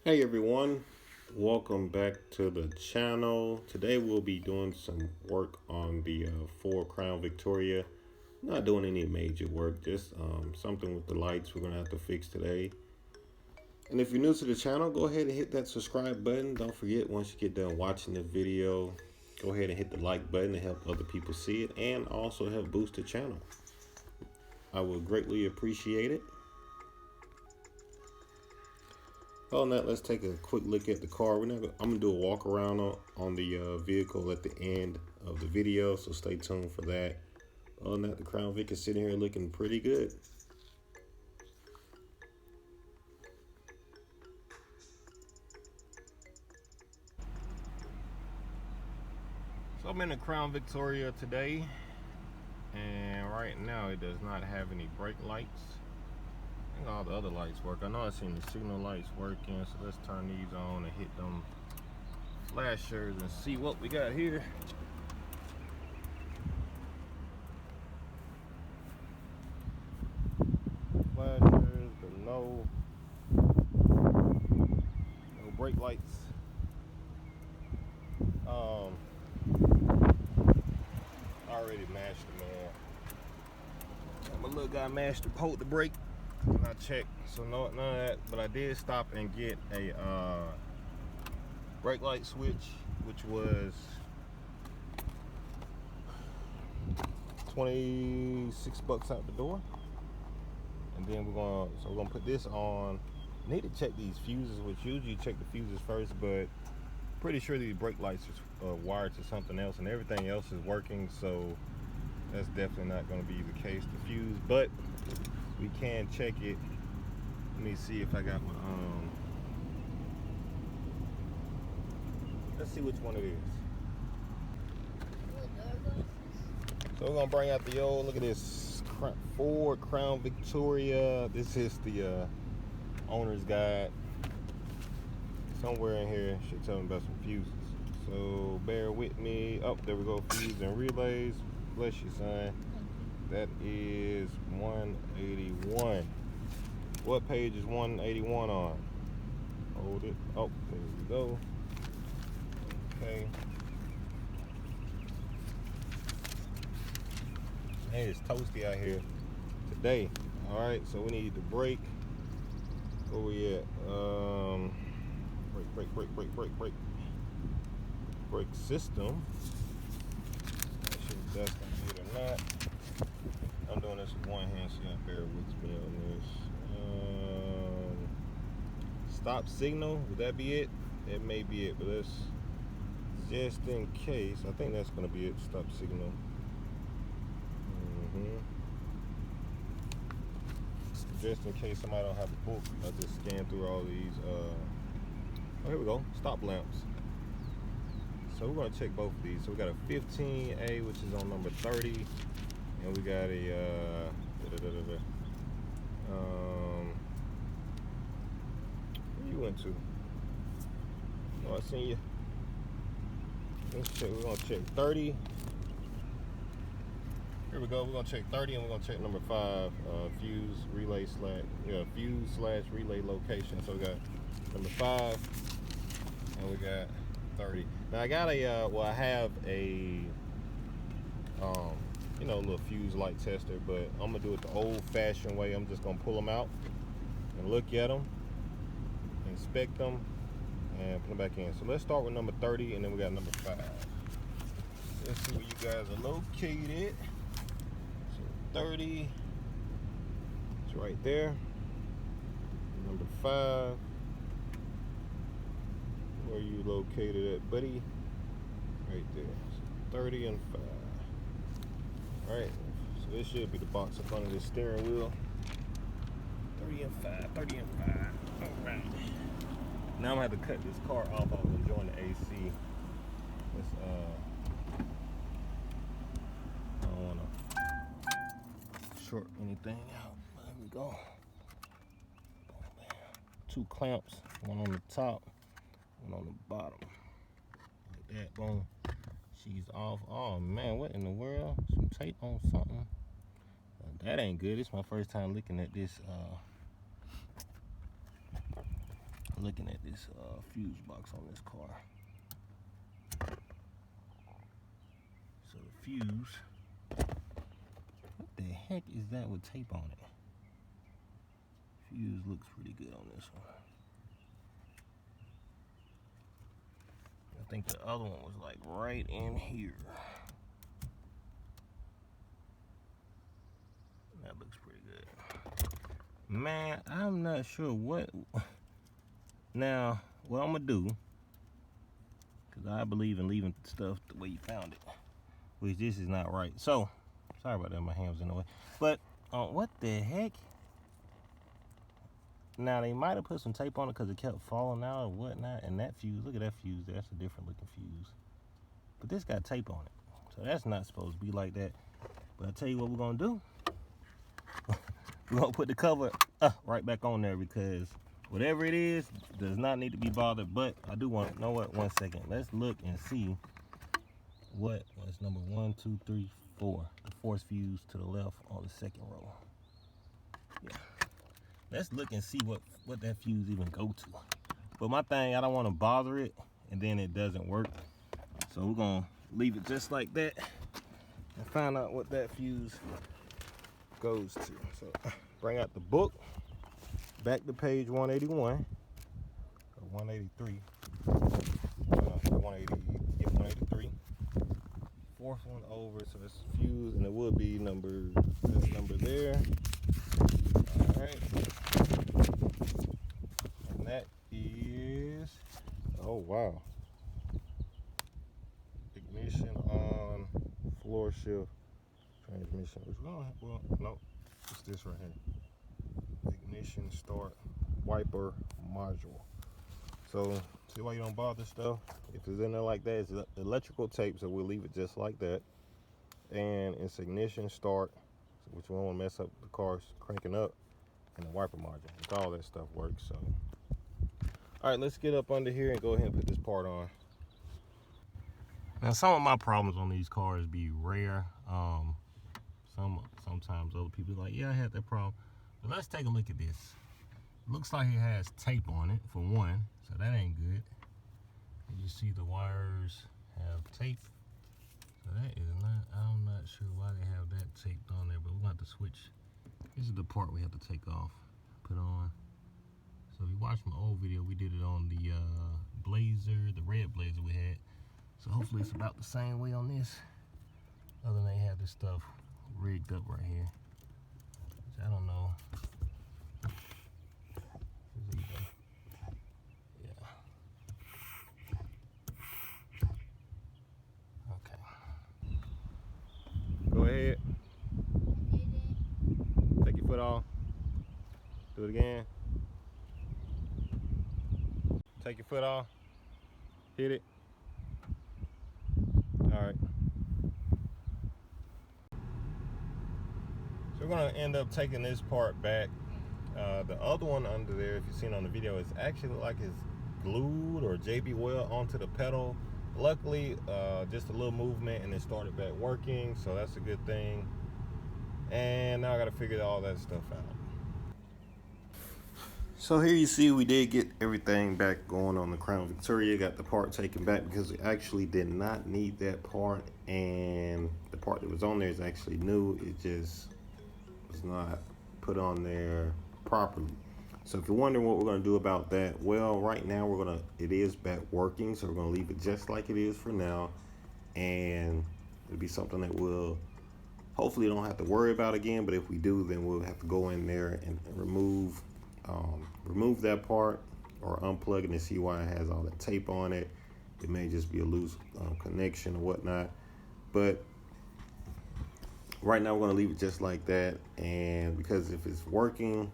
Hey everyone, welcome back to the channel. Today we'll be doing some work on the Ford Crown Victoria. Not doing any major work, just something with the lights we're gonna have to fix today. And if you're new to the channel, go ahead and hit that subscribe button. Don't forget, once you get done watching the video, go ahead and hit the like button to help other people see it and also help boost the channel. I would greatly appreciate it. On that, let's take a quick look at the car. I'm gonna do a walk around on the vehicle at the end of the video, so stay tuned for that. On that, the Crown Vic is sitting here looking pretty good. So I'm in the Crown Victoria today, and right now it does not have any brake lights. I think all the other lights work. I know I've seen the signal lights working, so let's turn these on and hit them flashers and see what we got here. Flashers, but no brake lights. I already mashed the man. My little guy mashed and pulled the brake, and I checked, so none of that. But I did stop and get a brake light switch, which was 26 bucks out the door. And then we're gonna put this on. Need to check these fuses, which usually you check the fuses first, but pretty sure these brake lights are wired to something else, and everything else is working, so that's definitely not going to be the case, the fuse, but we can check it. Let me see if I got my let's see which one it is. So we're gonna bring out the old, look at this Ford Crown Victoria. This is the owner's guide. Somewhere in here should tell me about some fuses, so bear with me. Oh, there we go. Fuse and relays. Bless you, son. That is 181. What page is 181 on? Hold it. Oh, there we go. Okay. Hey, it's toasty out here today. All right, so we need the brake. Where we at? Brake system. Not sure if that's gonna be it or not. I'm doing this with one hand, so you gotta bear with me on this. Stop signal, would that be it? It may be it, but let's, just in case, I think that's gonna be it. Stop signal. Just in case somebody don't have a book, I just scan through all these. Oh, here we go. Stop lamps. So we're gonna check both of these. So we got a 15A, which is on number 30, and we got a where you went to? Oh, I seen you. Let's check. We're gonna check 30. Here we go. We're gonna check 30, and we're gonna check number 5, fuse relay fuse slash relay location. So we got number 5, and we got 30. Now I got a well, I have a little fuse light tester, but I'm gonna do it the old-fashioned way. I'm just gonna pull them out and look at them, inspect them, and put them back in. So let's start with number 30, and then we got number 5. Let's see where you guys are located. So 30, it's right there. Number 5, where are you located at, buddy? Right there. So 30 and 5. All right, so this should be the box up under this steering wheel. 30 and 5, 30 and 5. All right. Now I'm gonna have to cut this car off. I was enjoying the AC. Let's I don't wanna short anything out. There we go. Oh, man. 2 clamps, one on the top, one on the bottom. Like that, boom. She's off. Oh man, what in the world? Some tape on something. That ain't good. It's my first time looking at this looking at this fuse box on this car. So the fuse, what the heck is that with tape on it? Fuse looks pretty good on this one. I think the other one was like right in here. That looks pretty good. Man, I'm not sure what. Now, what I'm gonna do, because I believe in leaving stuff the way you found it, which this is not right. So, sorry about that, my hand was in the way. But, what the heck? Now, they might have put some tape on it because it kept falling out or whatnot. And that fuse, look at that fuse, that's a different looking fuse. But this got tape on it. So that's not supposed to be like that. But I'll tell you what we're gonna do. We're gonna put the cover right back on there, because whatever it is does not need to be bothered. But I do want to know what. 1 second. Let's look and see what was number 1, 2, 3, 4. The fourth fuse to the left on the second row. Yeah. Let's look and see what that fuse even go to. But my thing, I don't want to bother it and then it doesn't work. So we're gonna leave it just like that and find out what that fuse goes to. So bring out the book, back to page 181 or 183. 183. Fourth one over, so it's fuse, and it would be number there. All right, and that is, oh wow, ignition on, floor shift, transmission. Which well, no, it's this right here. Ignition start wiper module. So see why you don't bother stuff? If it's in there like that, it's electrical tape, so we'll leave it just like that. And it's ignition start, which we don't want to mess up the car's cranking up, and the wiper module. It's all that stuff works. So all right, let's get up under here and go ahead and put this part on. Now, some of my problems on these cars be rare. Sometimes other people are like, yeah, I had that problem. But let's take a look at this. Looks like it has tape on it, for one, so that ain't good. You see the wires have tape. So that is not, I'm not sure why they have that taped on there, but we're going to have to switch. This is the part we have to take off, put on. So if you watch my old video, we did it on the Blazer, the red Blazer we had. So hopefully it's about the same way on this. Other than they have this stuff rigged up right here. So I don't know. Yeah. Okay. Go ahead. Take your foot off. Do it again. Take your foot off. Hit it. All right. So we're gonna end up taking this part back. The other one under there, if you've seen on the video, is actually like it's glued or JB Weld onto the pedal. Luckily, just a little movement and it started back working, so that's a good thing. And now I gotta figure all that stuff out. So here you see we did get everything back going on the Crown Victoria. Got the part taken back because we actually did not need that part, and the part that was on there is actually new. It just was not put on there properly. So if you're wondering what we're going to do about that, well, right now it is back working, so we're going to leave it just like it is for now, and it'll be something that we'll hopefully don't have to worry about again. But if we do, then we'll have to go in there and remove that part or unplug it and see why it has all that tape on it. It may just be a loose connection or whatnot, but right now we're going to leave it just like that. And because if it's working,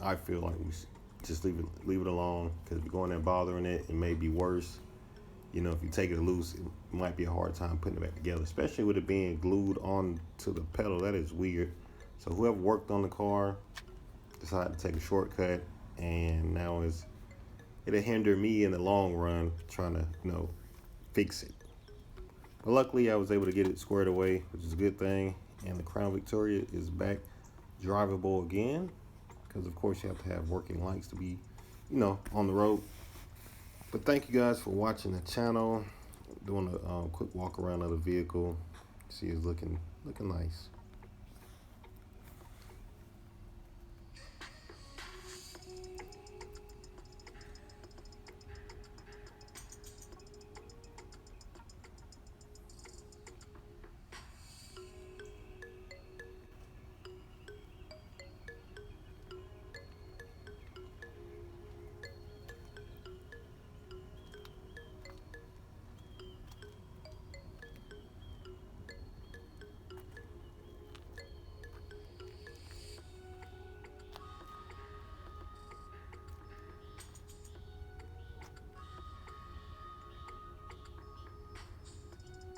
I feel like we should just leave it alone, because if you're going there bothering it, it may be worse. You know, if you take it loose, it might be a hard time putting it back together, especially with it being glued onto the pedal. That is weird. So whoever worked on the car decided to take a shortcut, and now it'll hinder me in the long run trying to, fix it. But luckily I was able to get it squared away, which is a good thing. And the Crown Victoria is back drivable again, because of course you have to have working lights to be, on the road. But thank you guys for watching the channel. Doing a quick walk around of the vehicle. See, it's looking nice.